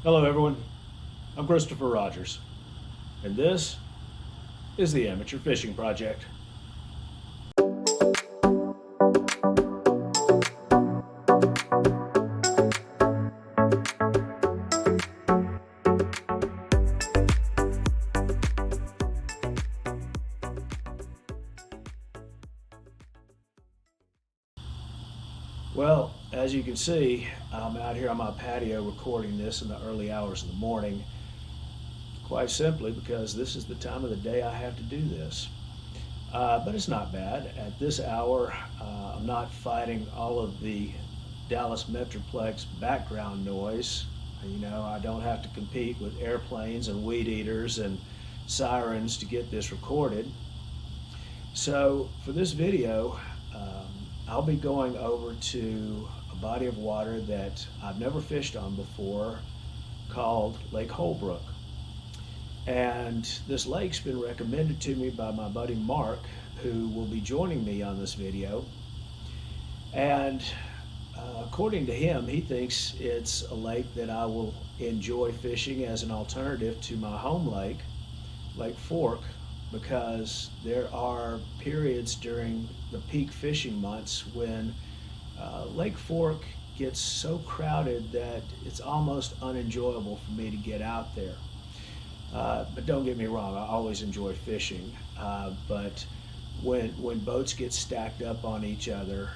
Hello everyone, I'm Christopher Rogers, and this is the Amateur Fishing Project. Well, as you can see, I'm out here on my patio recording this in the early hours of the morning, quite simply because this is the time of the day I have to do this. But it's not bad. At this hour, I'm not fighting all of the Dallas Metroplex background noise. You know, I don't have to compete with airplanes and weed eaters and sirens to get this recorded. So for this video, I'll be going over to a body of water that I've never fished on before called Lake Holbrook. And this lake's been recommended to me by my buddy Mark, who will be joining me on this video. And according to him, he thinks it's a lake that I will enjoy fishing as an alternative to my home lake, Lake Fork, because there are periods during the peak fishing months when Lake Fork gets so crowded that it's almost unenjoyable for me to get out there. But don't get me wrong, I always enjoy fishing, but when boats get stacked up on each other,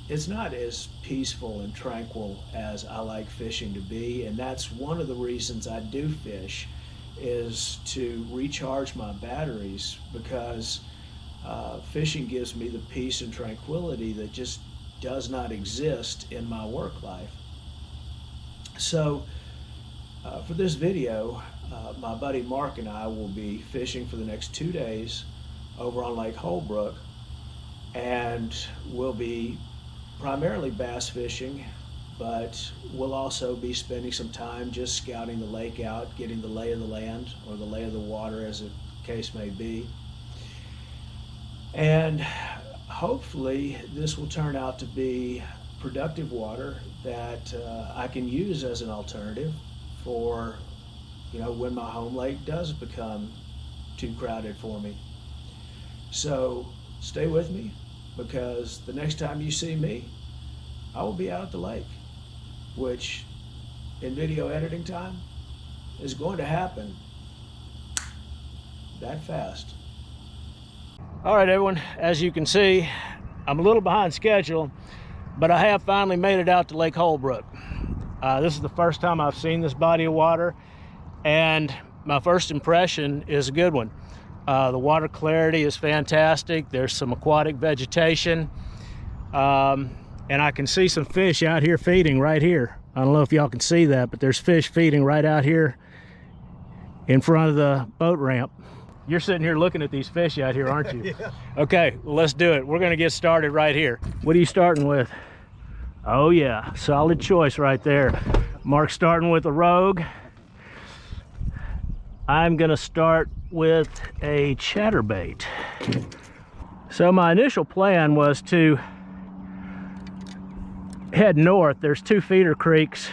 it's not as peaceful and tranquil as I like fishing to be, and that's one of the reasons I do fish, is to recharge my batteries, because fishing gives me the peace and tranquility that just does not exist in my work life. So for this video, my buddy Mark and I will be fishing for the next 2 days over on Lake Holbrook, and we'll be primarily bass fishing, but we'll also be spending some time just scouting the lake out, getting the lay of the land, or the lay of the water as the case may be. And hopefully this will turn out to be productive water that I can use as an alternative for, you know, when my home lake does become too crowded for me. So stay with me, because the next time you see me, I will be out at the lake, which in video editing time is going to happen that fast. All right, everyone, as you can see, I'm a little behind schedule, but I have finally made it out to Lake Holbrook. This is the first time I've seen this body of water, and my first impression is a good one. The water clarity is fantastic. There's some aquatic vegetation, and I can see some fish out here feeding right here. I don't know if y'all can see that, but there's fish feeding right out here in front of the boat ramp. You're sitting here looking at these fish out here, aren't you? Yeah. Okay, well, let's do it. We're gonna get started right here. What are you starting with? Oh yeah, solid choice right there. Mark's starting with a Rogue. I'm gonna start with a chatterbait. So my initial plan was to head north. There's 2 feeder creeks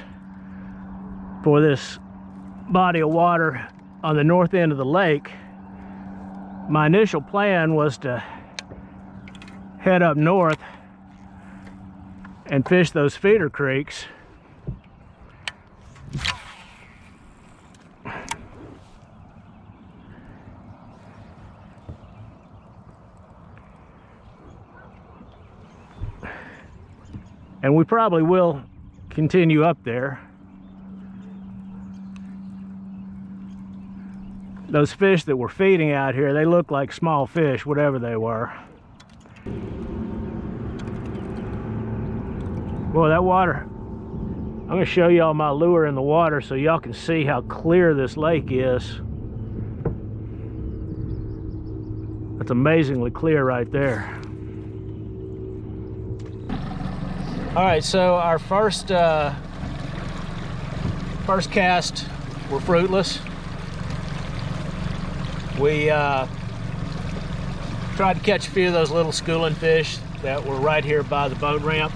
for this body of water on the north end of the lake. My initial plan was to head up north and fish those feeder creeks. And we probably will continue up there. Those fish that were feeding out here, they look like small fish, whatever they were. Boy, that water, I'm gonna show y'all my lure in the water so y'all can see how clear this lake is. That's amazingly clear right there. All right, so our first cast were fruitless. We tried to catch a few of those little schooling fish that were right here by the boat ramp.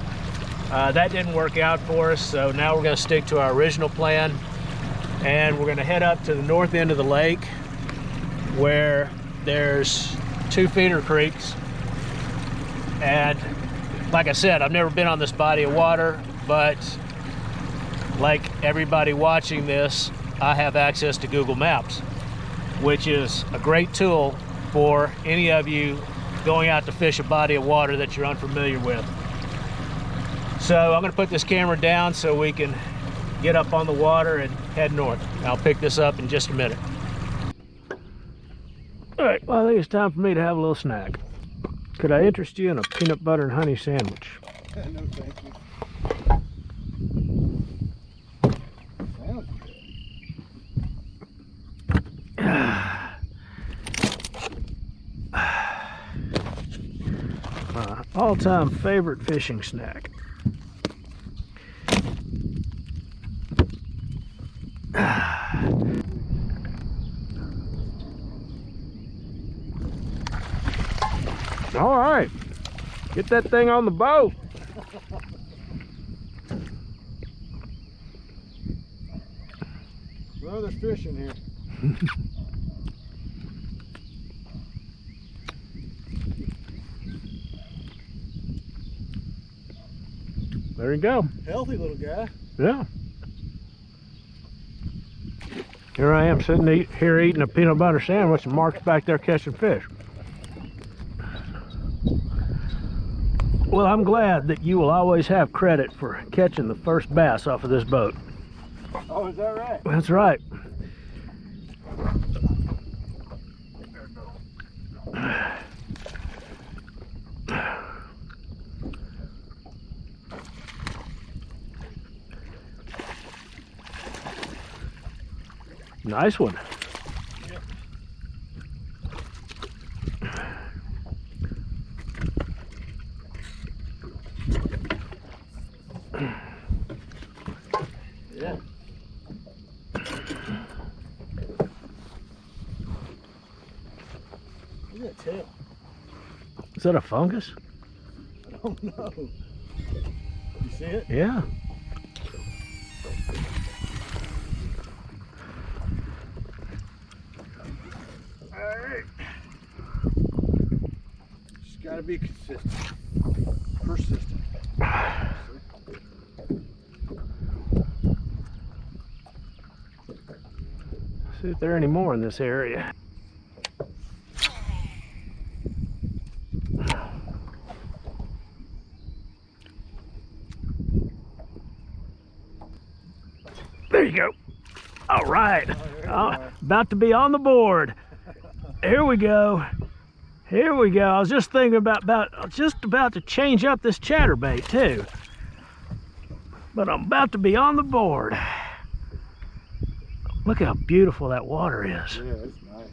That didn't work out for us, so now we're going to stick to our original plan, and we're going to head up to the north end of the lake where there's 2 feeder creeks. And like I said, I've never been on this body of water, but like everybody watching this, I have access to Google Maps, which is a great tool for any of you going out to fish a body of water that you're unfamiliar with. So I'm going to put this camera down so we can get up on the water and head north. I'll pick this up in just a minute. All right, well, I think it's time for me to have a little snack. Could I interest you in a peanut butter and honey sandwich? No, thank you. Sounds good. My all-time favorite fishing snack. All right, get that thing on the boat. Well, there's fish in here. There you go. Healthy little guy. Yeah. Here I am sitting here eating a peanut butter sandwich, and Mark's back there catching fish. Well, I'm glad that you will always have credit for catching the first bass off of this boat. Oh, is that right? That's right. Nice one. Yep. Yeah. Look at that tail. Is that a fungus? I don't know. You see it? Yeah. Alright. Just gotta be consistent. Persistent. See if there are any more in this area. There you go. All right. About to be on the board. Here we go. Here we go. I was just thinking about just about to change up this chatterbait too. But I'm about to be on the board. Look how beautiful that water is. Yeah, it's nice.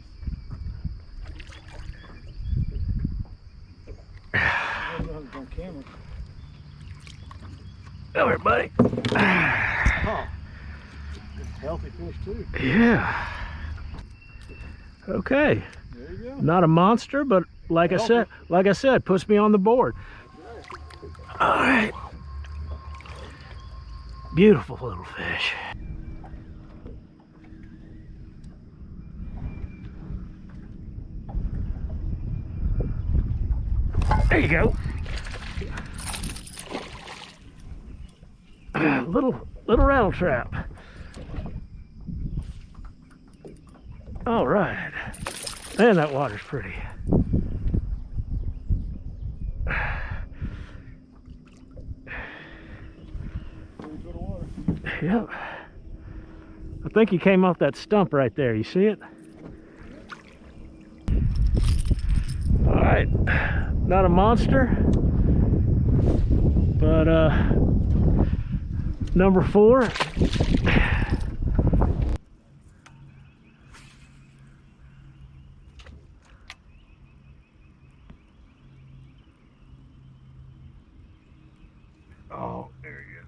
On camera. Come here, buddy. Oh, it's healthy fish too. Yeah. Okay. There you go. Not a monster, but like I said, puts me on the board. All right. Beautiful little fish. There you go. Little rattle trap. All right. Man, that water's pretty. Yep. I think he came off that stump right there. You see it? All right. Not a monster, but number 4. Oh, there you go.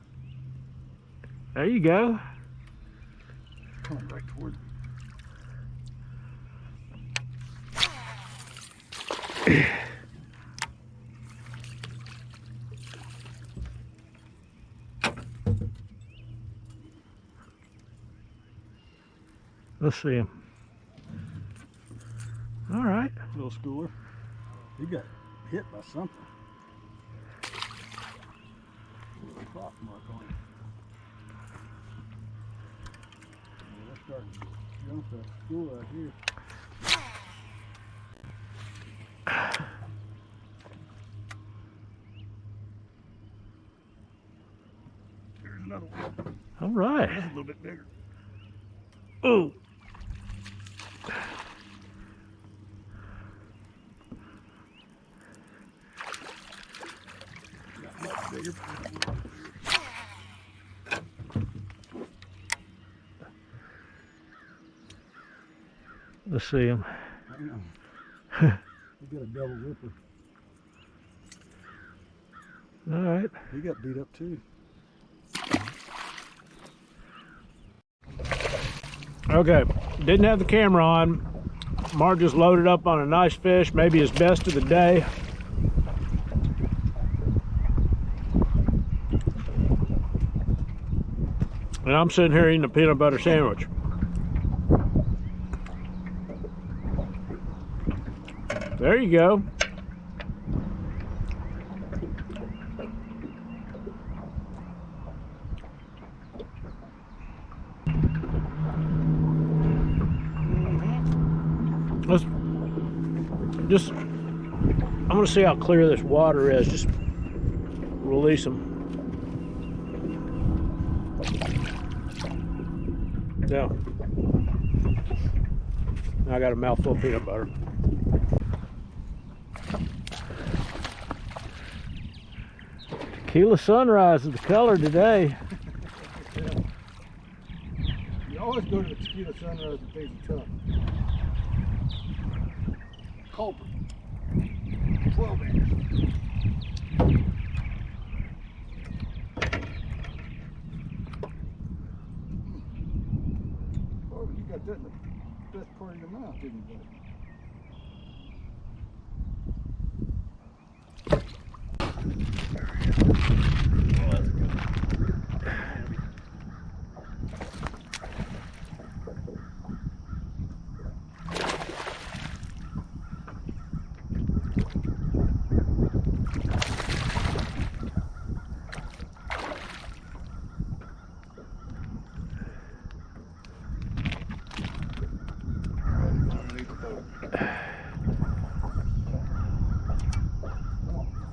There you go. Coming right toward me. Let's see him. All right. Little schooler. He got hit by something. There's a clock mark on it. Yeah, they're starting to jump that school out here. There's another one. All right. That's a little bit bigger. Oh. Much bigger. Let's see him. Hang on. We got a double ripper. All right. He got beat up too. Okay. Didn't have the camera on. Mark just loaded up on a nice fish, maybe his best of the day. And I'm sitting here eating a peanut butter sandwich. There you go. Let's just, I'm gonna see how clear this water is. Just release them. Yeah. I got a mouthful of peanut butter. Tequila Sunrise is the color today. You always go to the Tequila Sunrise and things are tough. Holbrook. 12 inch. Oh, you got that in the best part of your mouth, didn't you, buddy?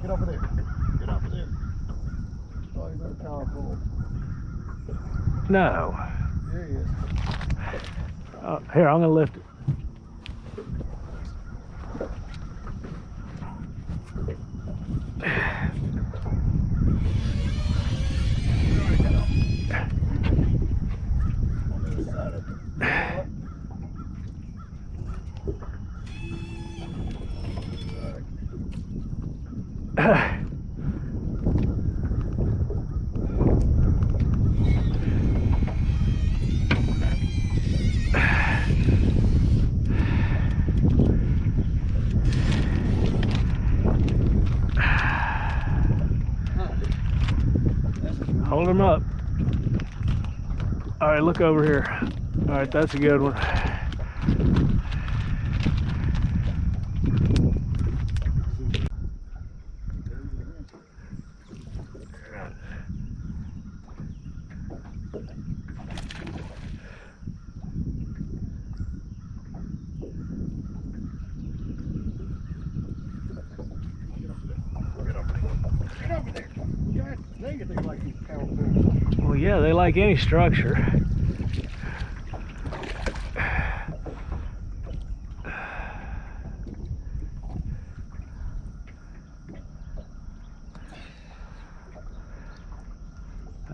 Get over there. Get over there. Oh, he's in a power pole. No. There he is. Here, I'm gonna lift it. On the other side of it. Hold him up. All right, look over here. All right, that's a good one. Get over there. God dang it, they like these power poles. Well, yeah, they like any structure.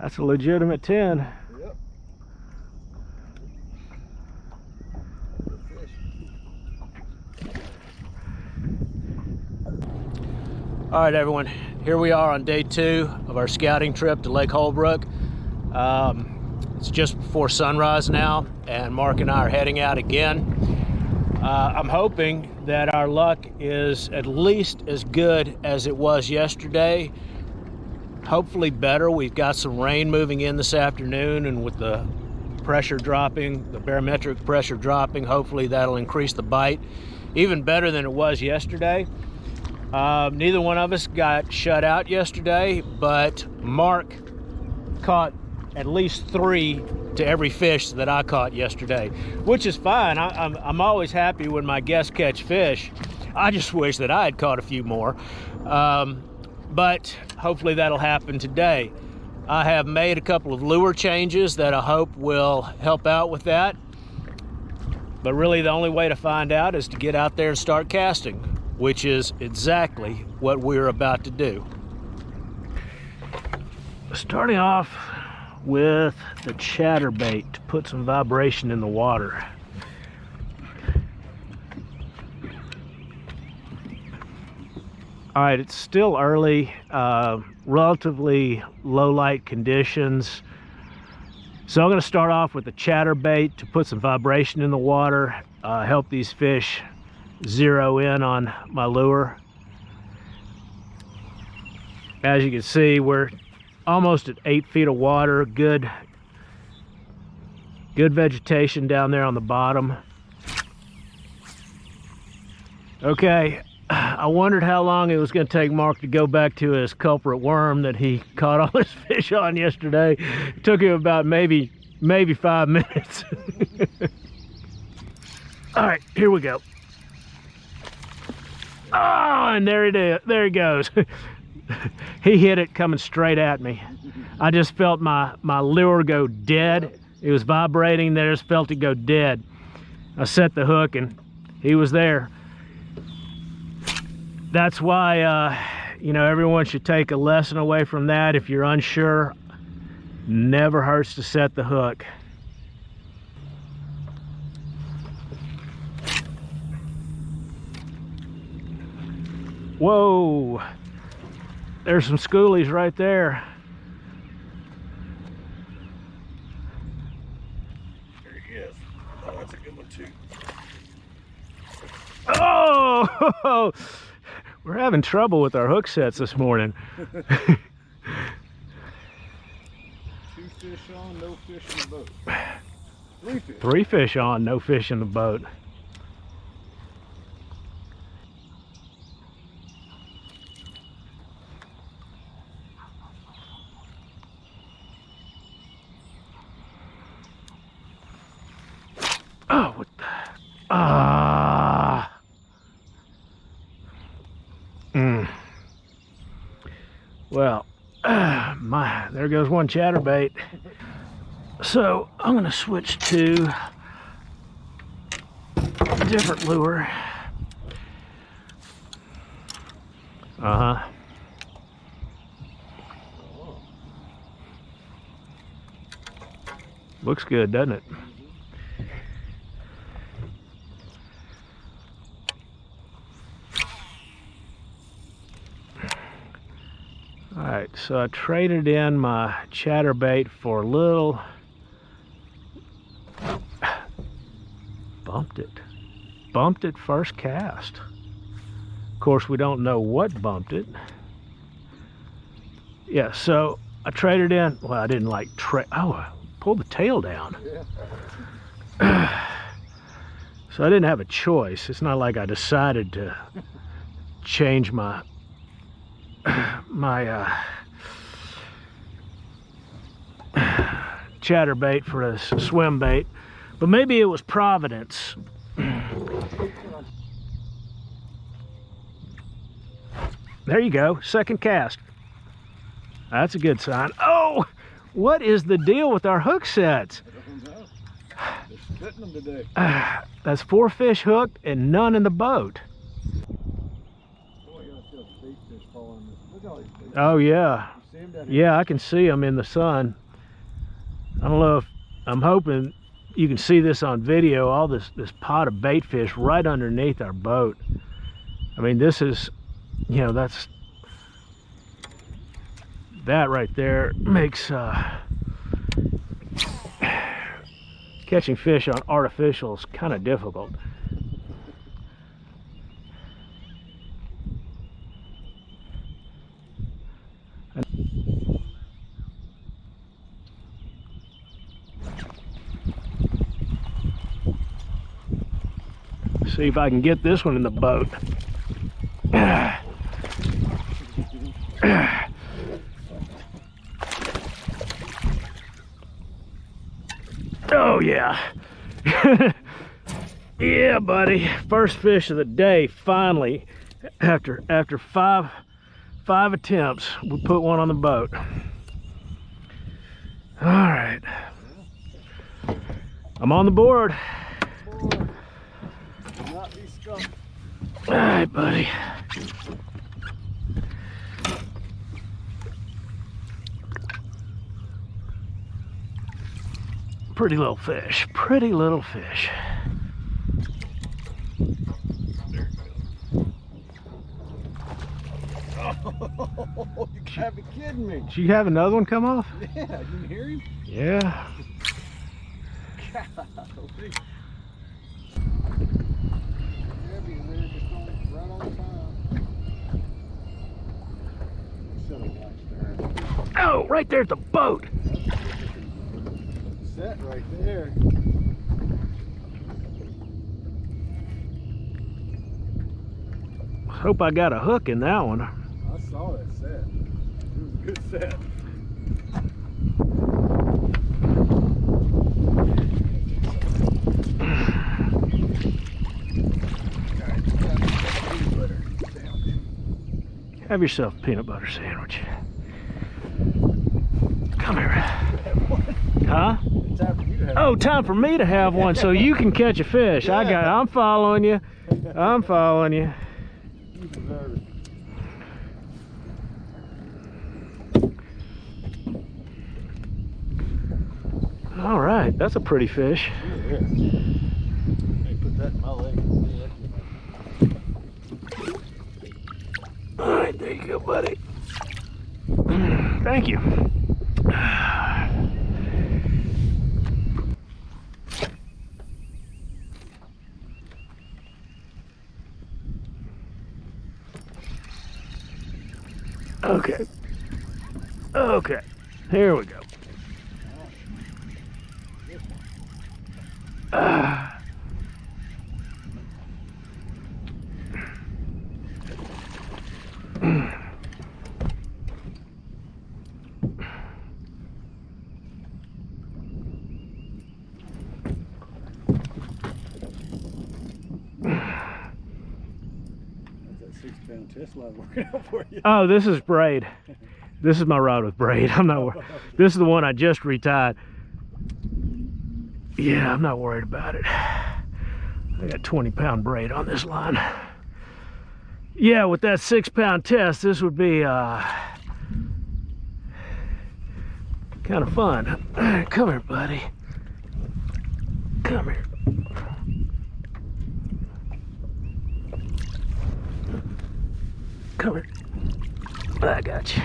That's a legitimate 10. Yep. Good fish. All right, everyone, here we are on day 2 of our scouting trip to Lake Holbrook. It's just before sunrise now, and Mark and I are heading out again. I'm hoping that our luck is at least as good as it was yesterday. Hopefully better. We've got some rain moving in this afternoon, and with the pressure dropping, the barometric pressure dropping. Hopefully that'll increase the bite even better than it was yesterday. Neither one of us got shut out yesterday, but Mark caught at least 3 to every fish that I caught yesterday, which is fine. I'm always happy when my guests catch fish. I just wish that I had caught a few more, but hopefully that'll happen today. I have made a couple of lure changes that I hope will help out with that, but really the only way to find out is to get out there and start casting, which is exactly what we're about to do. Starting off with the chatterbait to put some vibration in the water. All right, it's still early, relatively low light conditions. So I'm gonna start off with the chatterbait to put some vibration in the water, help these fish zero in on my lure. As you can see, we're almost at 8 feet of water. Good vegetation down there on the bottom. Okay, I wondered how long it was going to take Mark to go back to his culprit worm that he caught all his fish on yesterday. It took him about maybe 5 minutes. All right, here we go. Oh, and there it is. There he goes. He hit it coming straight at me. I just felt my lure go dead. It was vibrating there, just felt it go dead. I set the hook and he was there. That's why, you know, everyone should take a lesson away from that. If you're unsure, never hurts to set the hook. Whoa, there's some schoolies right there. There he is. Oh, that's a good one too. Oh, we're having trouble with our hook sets this morning. 2 fish on, no fish in the boat. 3 fish. 3 fish on, no fish in the boat. Oh, what the? Well, there goes one chatterbait. So I'm gonna switch to a different lure. Looks good, doesn't it? All right, so I traded in my chatterbait for a little, bumped it first cast. Of course, we don't know what bumped it. Yeah, so I traded in, well, I didn't like I pulled the tail down. Yeah. So I didn't have a choice. It's not like I decided to change my chatterbait for a swim bait, but maybe it was Providence. There you go, second cast. That's a good sign. Oh, what is the deal with our hook sets? I don't know. They're splitting them today. That's 4 fish hooked and none in the boat. Boy, you gotta feel the bait fish falling. Look at all these bait. Oh yeah. You see them down here? Yeah, I can see them in the sun. I don't know if, I'm hoping you can see this on video, all this pot of bait fish right underneath our boat. I mean, this is, you know, that right there makes catching fish on artificials kind of difficult. See if I can get this one in the boat. Oh yeah. Yeah, buddy. First fish of the day, finally. After five attempts, we put one on the boat. All right. I'm on the board. Not be skunked. All right, buddy. Pretty little fish. Pretty little fish. Oh, you can't be kidding me. Did you have another one come off? Yeah, you can hear him? Yeah. Golly. Heavy in there, just right on time. Silly lights there. Oh, right there at the boat. Set right there. Hope I got a hook in that one. I saw that set. It was a good set. Have yourself a peanut butter sandwich. Come here. Huh? Oh, time for me to have one so you can catch a fish. I'm following you. I'm following you. You deserve it. All right, that's a pretty fish. Yeah. Hey, put that in my leg. All right, there you go, buddy. Thank you. Okay. Okay. Here we go. That's that 6-pound test line working out for you. Oh, this is braid. This is my rod with braid. I'm not worried. This is the one I just retied. Yeah, I'm not worried about it. I got 20-pound braid on this line. Yeah, with that 6-pound test, this would be kind of fun. All right, come here, buddy. Come here. Come here. I got you.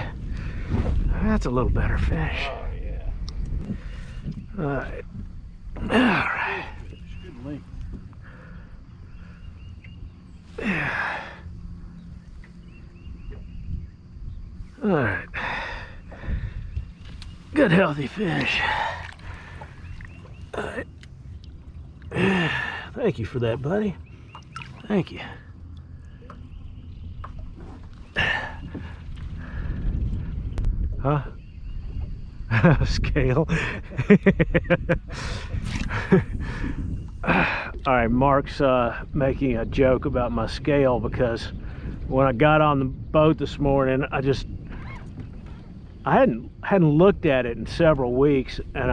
That's a little better fish. Oh, yeah. All right. All right. Good length. Yeah. All right. Good healthy fish. All right. Thank you for that, buddy. Thank you. Huh? Scale. All right, Mark's making a joke about my scale because when I got on the boat this morning, I hadn't looked at it in several weeks, and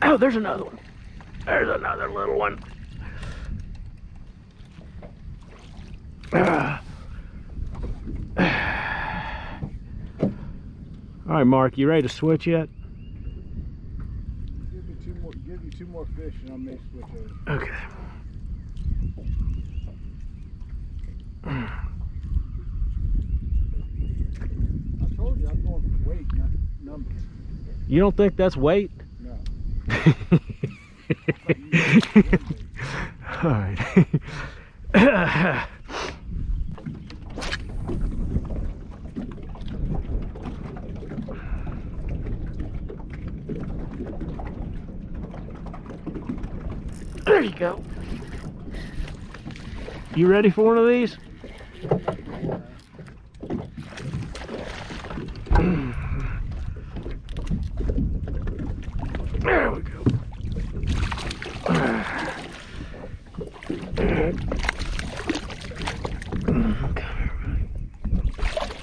oh, there's another one. There's another little one. All right, Mark, you ready to switch yet? Give you two more fish and I may switch over. Okay. I told you I'm going for weight, not numbers. You don't think that's weight? No. All right. There you go. You ready for one of these? There we go.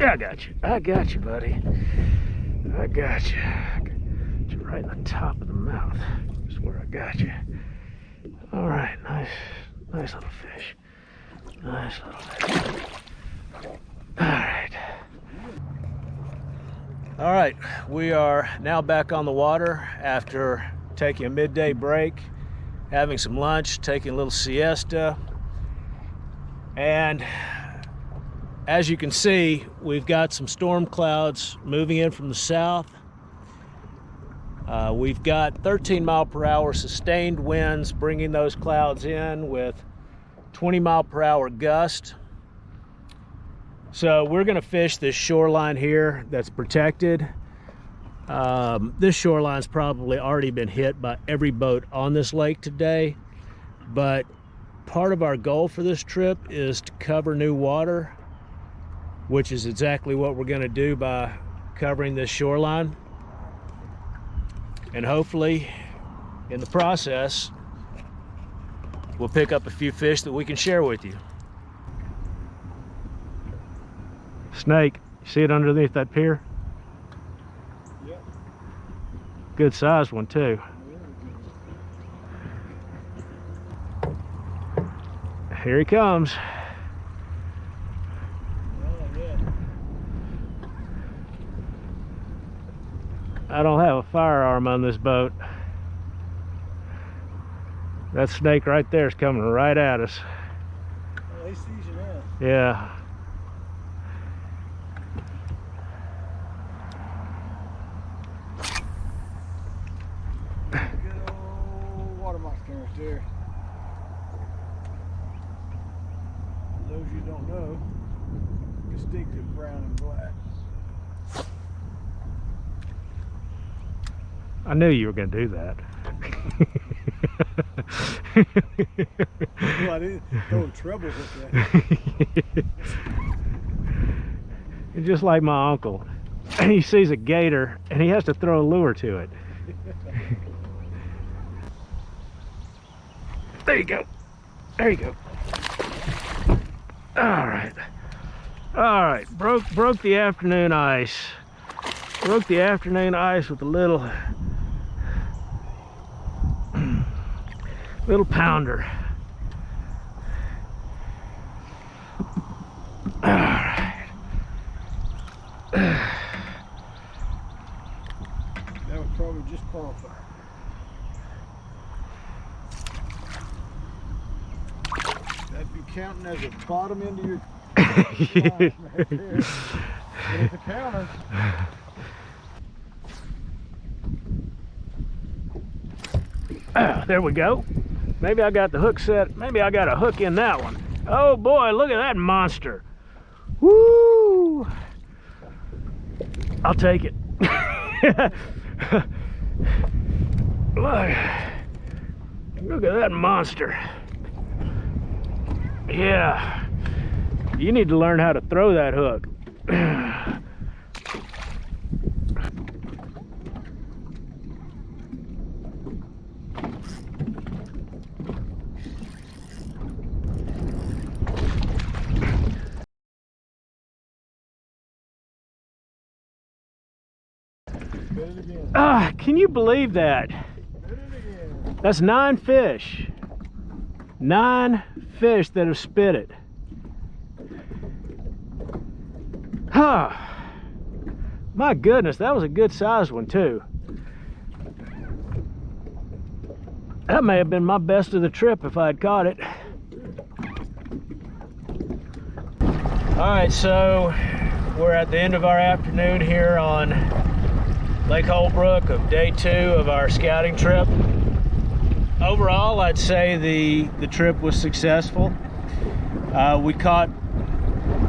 Yeah, I got you. I got you, buddy. I got you. Got you right in the top of the mouth. That's where I got you. All right, nice little fish. Nice little fish. All right, we are now back on the water after taking a midday break, having some lunch, taking a little siesta. And as you can see, we've got some storm clouds moving in from the south. We've got 13-mile-per-hour sustained winds bringing those clouds in with 20-mile-per-hour gust. So we're going to fish this shoreline here that's protected. This shoreline's probably already been hit by every boat on this lake today, but part of our goal for this trip is to cover new water, which is exactly what we're going to do by covering this shoreline. And hopefully, in the process, we'll pick up a few fish that we can share with you. Snake, you see it underneath that pier? Yeah. Good sized one too. Here he comes. I don't have a firearm on this boat. That snake right there is coming right at us. Oh, he sees you now. Yeah. Good old water monster right there. For those you don't know, distinctive brown and black. I knew you were going to do that. Well, I didn't go in trouble with that. You're just like my uncle. He sees a gator and he has to throw a lure to it. There you go. There you go. All right. All right. Broke the afternoon ice. Broke the afternoon ice with a little pounder. All right. That would probably just qualify. That'd be counting as a bottom end of your line right there. But it's a counter. Oh, there we go. Maybe I got the hook set. Maybe I got a hook in that one. Oh boy, look at that monster. Woo! I'll take it. Look at that monster. Yeah. You need to learn how to throw that hook. Can you believe that? That's 9 fish. 9 fish that have spit it. Huh. My goodness, that was a good sized one too. That may have been my best of the trip if I had caught it. All right, so we're at the end of our afternoon here on Lake Holbrook of day 2 of our scouting trip. Overall, I'd say the trip was successful. We caught,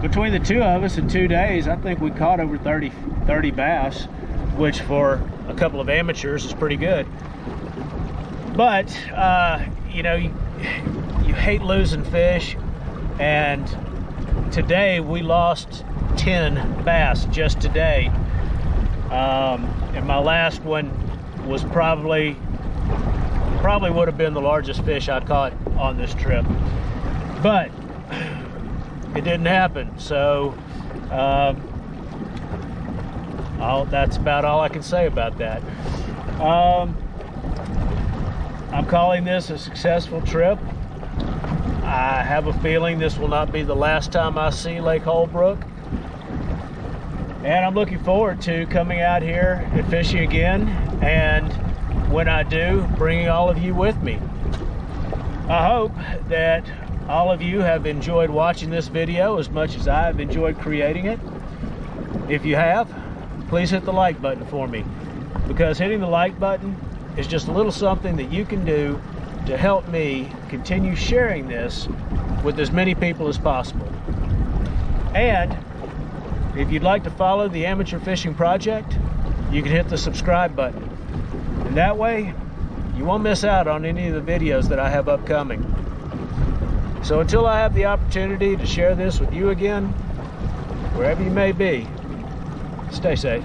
between the two of us in 2 days, I think we caught over 30 bass, which for a couple of amateurs is pretty good. But you know, you hate losing fish, and today we lost 10 bass just today. And my last one was probably would have been the largest fish I caught on this trip, but it didn't happen. So that's about all I can say about that. I'm calling this a successful trip. I have a feeling this will not be the last time I see Lake Holbrook, and I'm looking forward to coming out here and fishing again, and when I do, bringing all of you with me. I hope that all of you have enjoyed watching this video as much as I've enjoyed creating it. If you have, please hit the like button for me, because hitting the like button is just a little something that you can do to help me continue sharing this with as many people as possible. And if you'd like to follow the Amateur Fishing Project, you can hit the subscribe button. And that way, you won't miss out on any of the videos that I have upcoming. So until I have the opportunity to share this with you again, wherever you may be, stay safe.